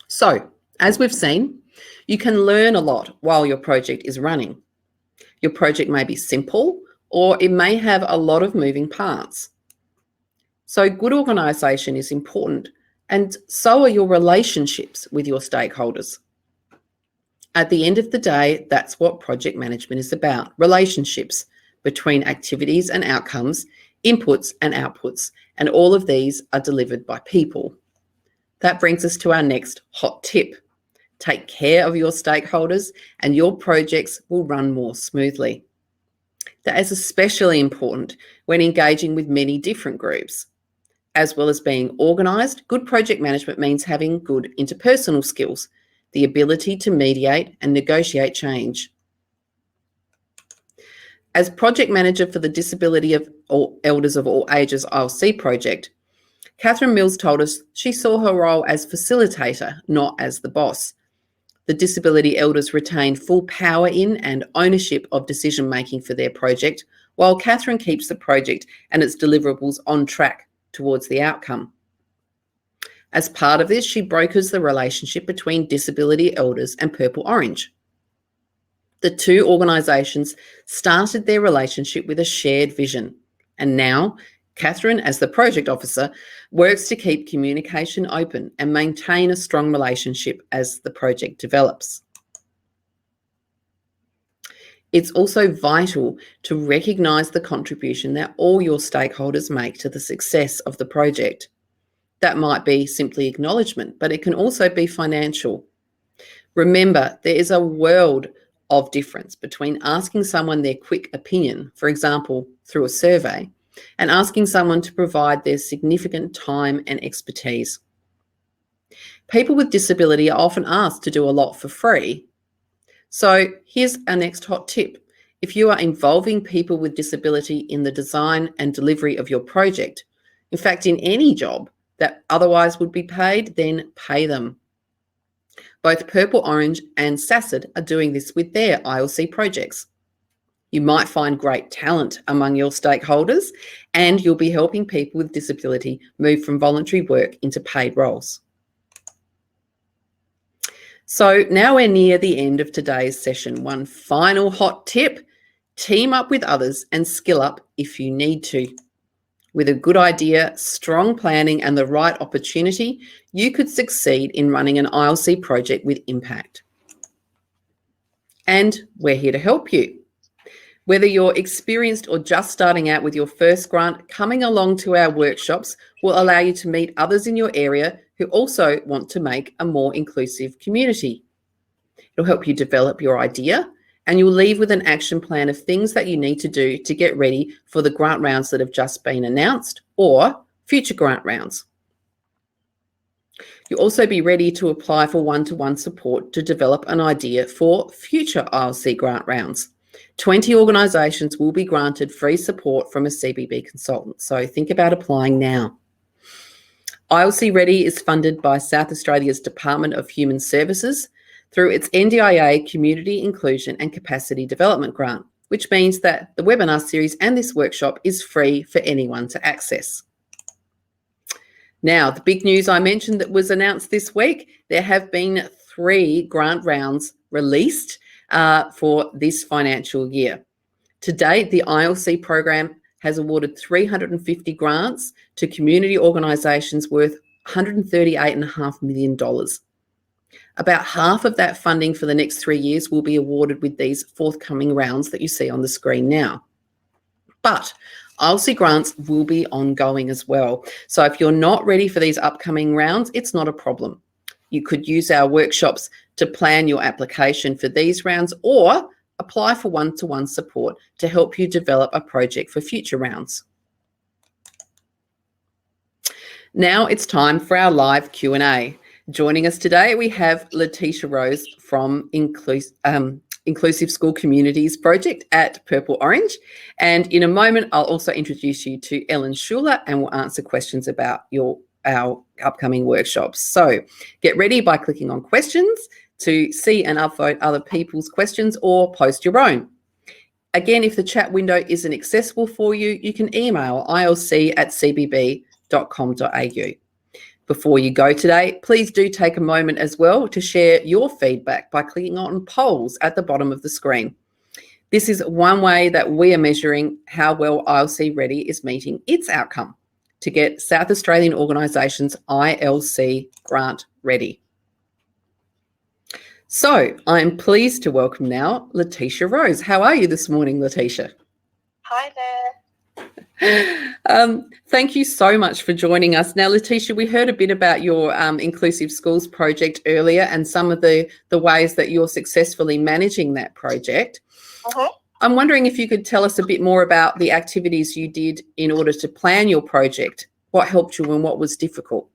So, as we've seen, you can learn a lot while your project is running. Your project may be simple, or it may have a lot of moving parts. So good organisation is important, and so are your relationships with your stakeholders. At the end of the day, that's what project management is about: relationships between activities and outcomes, inputs and outputs, and all of these are delivered by people. That brings us to our next hot tip: take care of your stakeholders and your projects will run more smoothly. That is especially important when engaging with many different groups. As well as being organised, good project management means having good interpersonal skills, the ability to mediate and negotiate change. As project manager for the Disability of All Elders of All Ages ILC project, Catherine Mills told us she saw her role as facilitator, not as the boss. The disability elders retained full power in and ownership of decision-making for their project, while Catherine keeps the project and its deliverables on track towards the outcome. As part of this, she brokers the relationship between disability elders and Purple Orange. The 2 organisations started their relationship with a shared vision, and now Catherine, as the project officer, works to keep communication open and maintain a strong relationship as the project develops. It's also vital to recognise the contribution that all your stakeholders make to the success of the project. That might be simply acknowledgement, but it can also be financial. Remember, there is a world of difference between asking someone their quick opinion, for example, through a survey, and asking someone to provide their significant time and expertise. People with disability are often asked to do a lot for free. So here's our next hot tip. If you are involving people with disability in the design and delivery of your project, in fact, in any job that otherwise would be paid, then pay them. Both Purple Orange and SACID are doing this with their ILC projects. You might find great talent among your stakeholders, and you'll be helping people with disability move from voluntary work into paid roles. So now we're near the end of today's session. One final hot tip: team up with others and skill up if you need to. With a good idea, strong planning, and the right opportunity, you could succeed in running an ILC project with impact. And we're here to help you. Whether you're experienced or just starting out with your first grant, coming along to our workshops will allow you to meet others in your area who also want to make a more inclusive community. It'll help you develop your idea, and you'll leave with an action plan of things that you need to do to get ready for the grant rounds that have just been announced or future grant rounds. You'll also be ready to apply for one-to-one support to develop an idea for future ILC grant rounds. 20 organisations will be granted free support from a CBB consultant, so think about applying now. ILC Ready is funded by South Australia's Department of Human Services through its NDIA Community Inclusion and Capacity Development Grant, which means that the webinar series and this workshop is free for anyone to access. Now, the big news I mentioned that was announced this week: there have been 3 grant rounds released for this financial year. To date, the ILC program has awarded 350 grants to community organisations worth $138.5 million. About half of that funding for the next 3 years will be awarded with these forthcoming rounds that you see on the screen now. But ILC grants will be ongoing as well. So if you're not ready for these upcoming rounds, it's not a problem. You could use our workshops to plan your application for these rounds or apply for one-to-one support to help you develop a project for future rounds. Now it's time for our live Q&A. Joining us today, we have Letitia Rose from Inclusive School Communities Project at Purple Orange. And in a moment, I'll also introduce you to Ellen Schuler, and we'll answer questions about our upcoming workshops. So get ready by clicking on questions to see and upvote other people's questions or post your own. Again, if the chat window isn't accessible for you, you can email ilc@cbb.com.au. Before you go today, please do take a moment as well to share your feedback by clicking on polls at the bottom of the screen. This is one way that we are measuring how well ILC Ready is meeting its outcome to get South Australian organisations ILC Grant ready. So I'm pleased to welcome now Letitia Rose. How are you this morning, Letitia? Hi there. Thank you so much for joining us. Now, Letitia, we heard a bit about your Inclusive Schools project earlier and some of the ways that you're successfully managing that project. I'm wondering if you could tell us a bit more about the activities you did in order to plan your project, what helped you and what was difficult.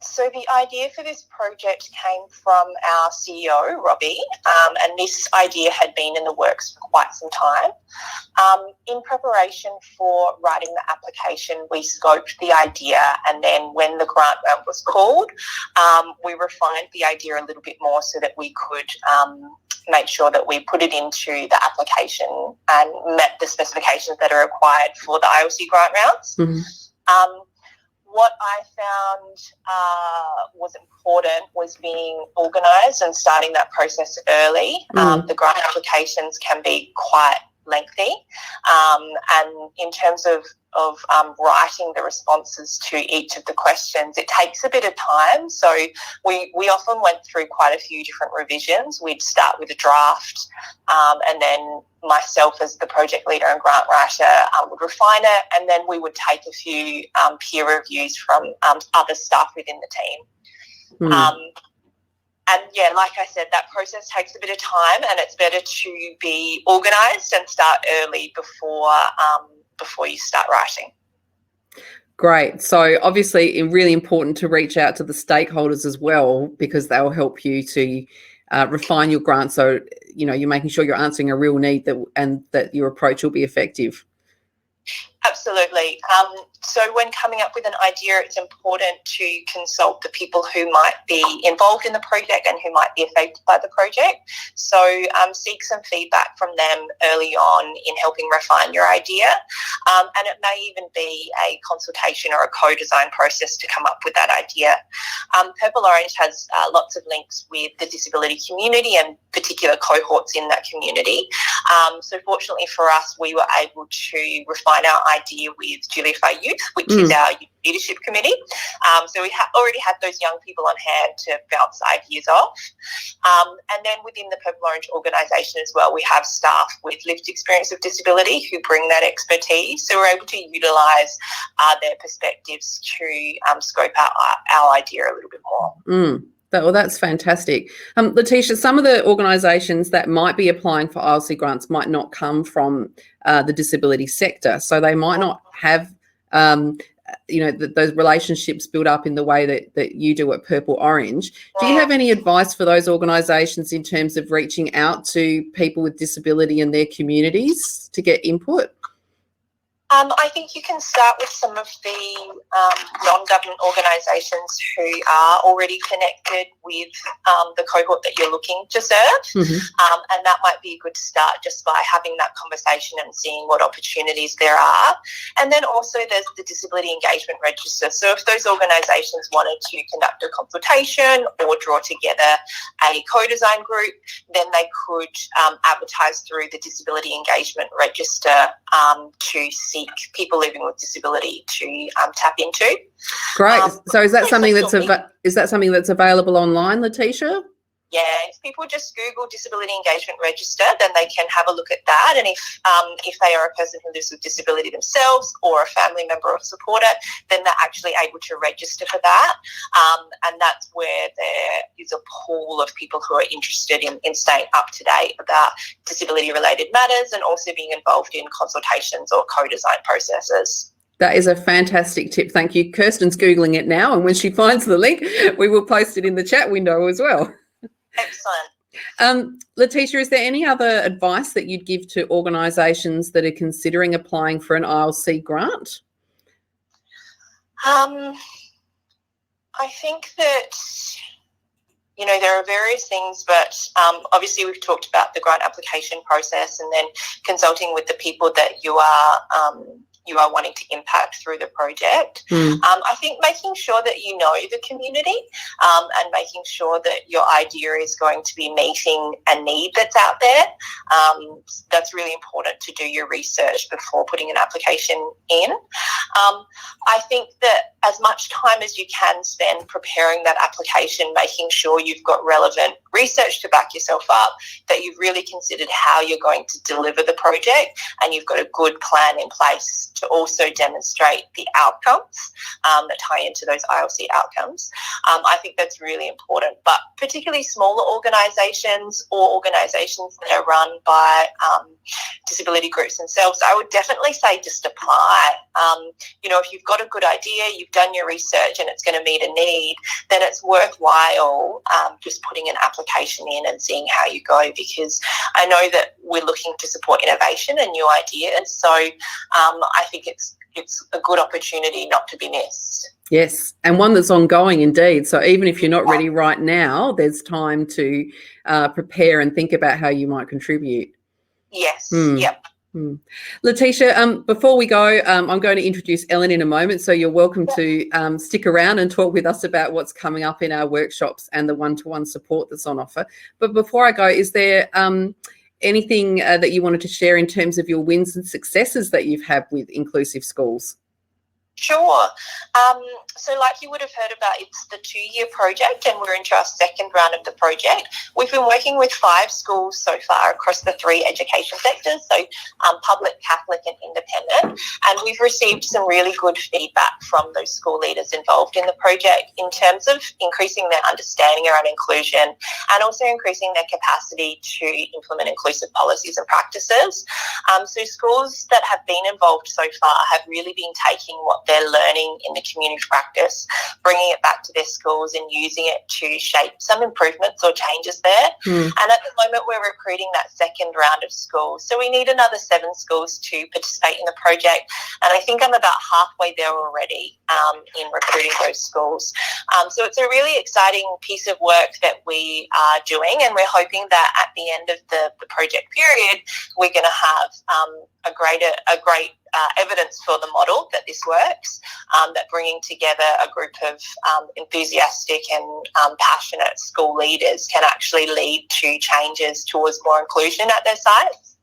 So the idea for this project came from our CEO, Robbie, and this idea had been in the works for quite some time. In preparation for writing the application, we scoped the idea, and then when the grant round was called, we refined the idea a little bit more so that we could make sure that we put it into the application and met the specifications that are required for the ILC grant rounds. What I found was important was being organised and starting that process early. The grant applications can be quite lengthy, and in terms of writing the responses to each of the questions, it takes a bit of time. So we often went through quite a few different revisions. We'd start with a draft, and then myself as the project leader and grant writer would refine it, and then we would take a few peer reviews from other staff within the team. And yeah, like I said, that process takes a bit of time, and it's better to be organised and start early before you start writing. Great. So obviously it's really important to reach out to the stakeholders as well, because they'll help you to refine your grant. So, you know, you're making sure you're answering a real need and that your approach will be effective. Absolutely. So when coming up with an idea, it's important to consult the people who might be involved in the project and who might be affected by the project. So seek some feedback from them early on in helping refine your idea. And it may even be a consultation or a co-design process to come up with that idea. Purple Orange has lots of links with the disability community and particular cohorts in that community. So fortunately for us, we were able to refine our idea with Julia Youth, which is our leadership committee. So we already had those young people on hand to bounce ideas off. And then within the Purple Orange organisation as well, we have staff with lived experience of disability who bring that expertise. So we're able to utilise their perspectives to scope out our idea a little bit more. Well, that's fantastic. Letitia, some of the organisations that might be applying for ILC grants might not come from the disability sector, so they might not have, those relationships built up in the way that you do at Purple Orange. Do you have any advice for those organisations in terms of reaching out to people with disability in their communities to get input? I think you can start with some of the non-government organisations who are already connected with the cohort that you're looking to serve, and that might be a good start just by having that conversation and seeing what opportunities there are. And then also there's the Disability Engagement Register. So if those organisations wanted to conduct a consultation or draw together a co-design group, then they could advertise through the Disability Engagement Register to seek people living with disability to tap into. Great. So is that something that's available online, Letitia? Yeah, if people just Google Disability Engagement Register, then they can have a look at that. And if they are a person who lives with disability themselves or a family member or supporter, then they're actually able to register for that. And that's where there is a pool of people who are interested in staying up to date about disability-related matters and also being involved in consultations or co-design processes. That is a fantastic tip. Thank you. Kirsten's Googling it now, and when she finds the link, we will post it in the chat window as well. Excellent. Letitia, is there any other advice that you'd give to organisations that are considering applying for an ILC grant? I think that, there are various things, but obviously we've talked about the grant application process and then consulting with the people that you are wanting to impact through the project. I think making sure that you know the community and making sure that your idea is going to be meeting a need that's out there. That's really important to do your research before putting an application in. I think that as much time as you can spend preparing that application, making sure you've got relevant research to back yourself up, that you've really considered how you're going to deliver the project and you've got a good plan in place to also demonstrate the outcomes that tie into those ILC outcomes. I think that's really important, but particularly smaller organisations or organisations that are run by disability groups themselves, I would definitely say just apply. If you've got a good idea, you've done your research and it's going to meet a need, then it's worthwhile just putting an application in and seeing how you go, because I know that we're looking to support innovation and new ideas. So I think it's a good opportunity not to be missed. Yes, and one that's ongoing indeed. So even if you're not ready right now, there's time to prepare and think about how you might contribute. Yes, yep. Letitia, before we go, I'm going to introduce Ellen in a moment, so you're welcome to stick around and talk with us about what's coming up in our workshops and the one-to-one support that's on offer. But before I go, is there anything that you wanted to share in terms of your wins and successes that you've had with inclusive schools? Sure. So like you would have heard about, it's the 2-year project and we're into our second round of the project. We've been working with 5 schools so far across the 3 education sectors, so public, Catholic and independent. And we've received some really good feedback from those school leaders involved in the project in terms of increasing their understanding around inclusion and also increasing their capacity to implement inclusive policies and practices. So schools that have been involved so far have really been taking what their learning in the community practice, bringing it back to their schools and using it to shape some improvements or changes there. And at the moment, we're recruiting that second round of schools. So we need another 7 schools to participate in the project. And I think I'm about halfway there already in recruiting those schools. So it's a really exciting piece of work that we are doing, and we're hoping that at the end of the project period, we're going to have a great evidence for the model that this works, that bringing together a group of enthusiastic and passionate school leaders can actually lead to changes towards more inclusion at their sites.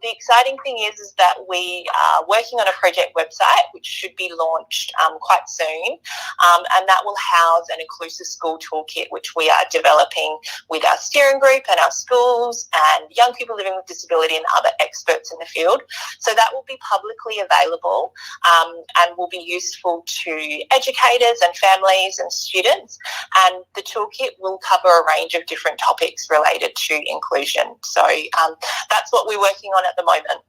The exciting thing is that we are working on a project website which should be launched quite soon, and that will house an inclusive school toolkit which we are developing with our steering group and our schools and young people living with disability and other experts in the field. So that will be publicly available and will be useful to educators and families and students, and the toolkit will cover a range of different topics related to inclusion. So that's what we're working on at the moment.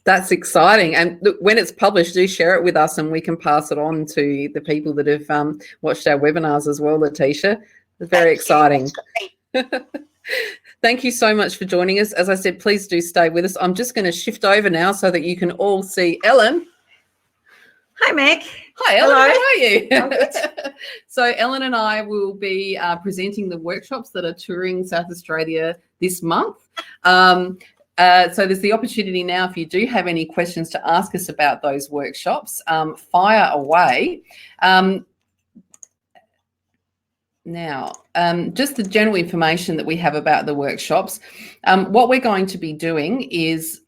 That's exciting. And look, when it's published, do share it with us and we can pass it on to the people that have watched our webinars as well, Letitia. It's very exciting. Thank you so much for joining us. As I said, please do stay with us. I'm just going to shift over now so that you can all see Ellen. Hi, Meg. Hi, Ellen. Hello. How are you? I'm good. So Ellen and I will be presenting the workshops that are touring South Australia this month. So there's the opportunity now, if you do have any questions to ask us about those workshops, fire away. Now, just the general information that we have about the workshops. What we're going to be doing is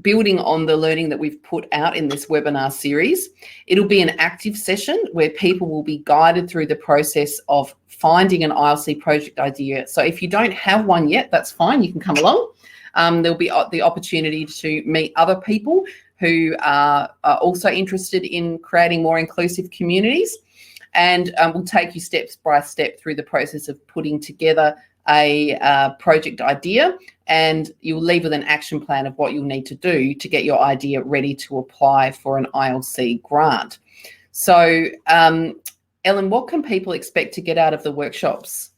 building on the learning that we've put out in this webinar series. It'll be an active session where people will be guided through the process of finding an ILC project idea. So if you don't have one yet, that's fine, you can come along. There'll be the opportunity to meet other people who are also interested in creating more inclusive communities, and we'll take you step by step through the process of putting together a project idea, and you'll leave with an action plan of what you'll need to do to get your idea ready to apply for an ILC grant. So, Ellen, what can people expect to get out of the workshops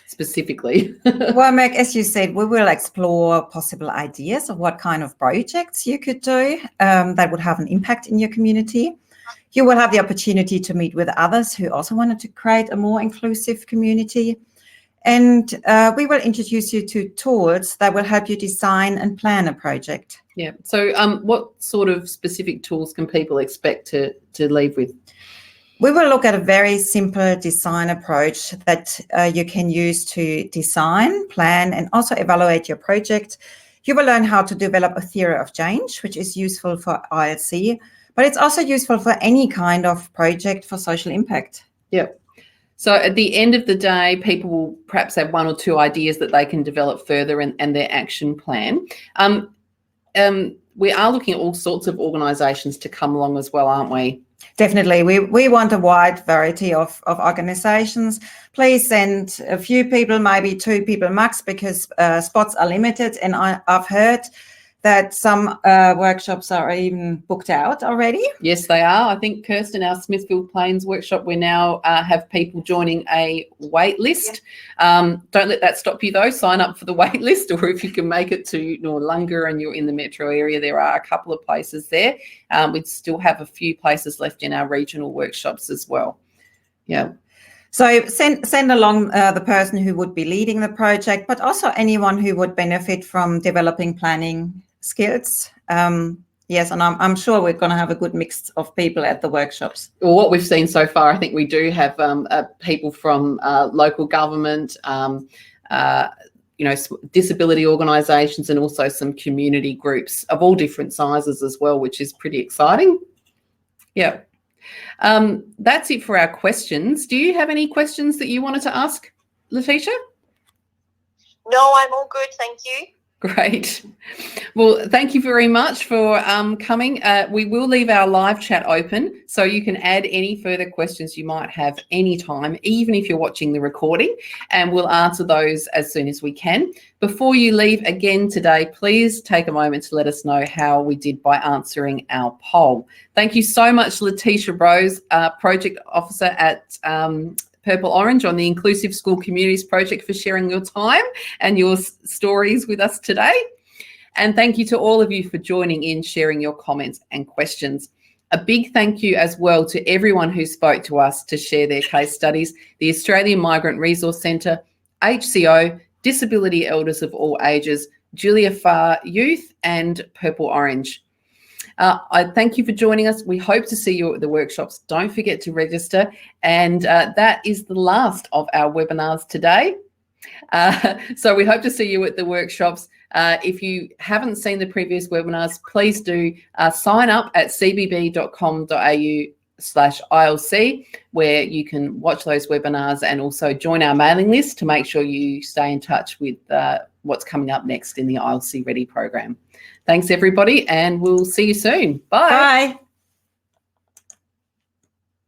specifically? Well, Meg, as you said, we will explore possible ideas of what kind of projects you could do that would have an impact in your community. You will have the opportunity to meet with others who also wanted to create a more inclusive community. And we will introduce you to tools that will help you design and plan a project. Yeah. So what sort of specific tools can people expect to leave with? We will look at a very simple design approach that you can use to design, plan, and also evaluate your project. You will learn how to develop a theory of change, which is useful for ILC, but it's also useful for any kind of project for social impact. Yeah. So at the end of the day, people will perhaps have 1 or 2 ideas that they can develop further and their action plan. We are looking at all sorts of organisations to come along as well, aren't we? Definitely. We want a wide variety of organisations. Please send a few people, maybe 2 people max, because spots are limited. And I've heard that some workshops are even booked out already. Yes, they are. I think, Kirsten, our Smithfield Plains workshop, we now have people joining a wait list. Don't let that stop you, though. Sign up for the wait list, or if you can make it to Noarlunga and you're in the metro area, there are a couple of places there. We still have a few places left in our regional workshops as well. Yeah. So send along the person who would be leading the project, but also anyone who would benefit from developing planning skills. Yes, and I'm sure we're going to have a good mix of people at the workshops. Well, what we've seen so far, I think we do have people from local government, disability organisations, and also some community groups of all different sizes as well, which is pretty exciting. Yeah. That's it for our questions. Do you have any questions that you wanted to ask, Letitia? No, I'm all good, thank you. Great. Well, thank you very much for coming. We will leave our live chat open, so you can add any further questions you might have anytime, even if you're watching the recording, and we'll answer those as soon as we can. Before you leave again today, please take a moment to let us know how we did by answering our poll. Thank you so much, Letitia Rose, Project Officer at Purple Orange on the Inclusive School Communities Project, for sharing your time and your stories with us today. And thank you to all of you for joining in, sharing your comments and questions. A big thank you as well to everyone who spoke to us to share their case studies: the Australian Migrant Resource Centre, HCO, Disability Elders of All Ages, Julia Farr Youth, and Purple Orange. I thank you for joining us. We hope to see you at the workshops. Don't forget to register. And that is the last of our webinars today. So we hope to see you at the workshops. If you haven't seen the previous webinars, please do sign up at cbb.com.au/ILC, where you can watch those webinars and also join our mailing list to make sure you stay in touch with what's coming up next in the ILC Ready program. Thanks, everybody, and we'll see you soon. Bye. Bye.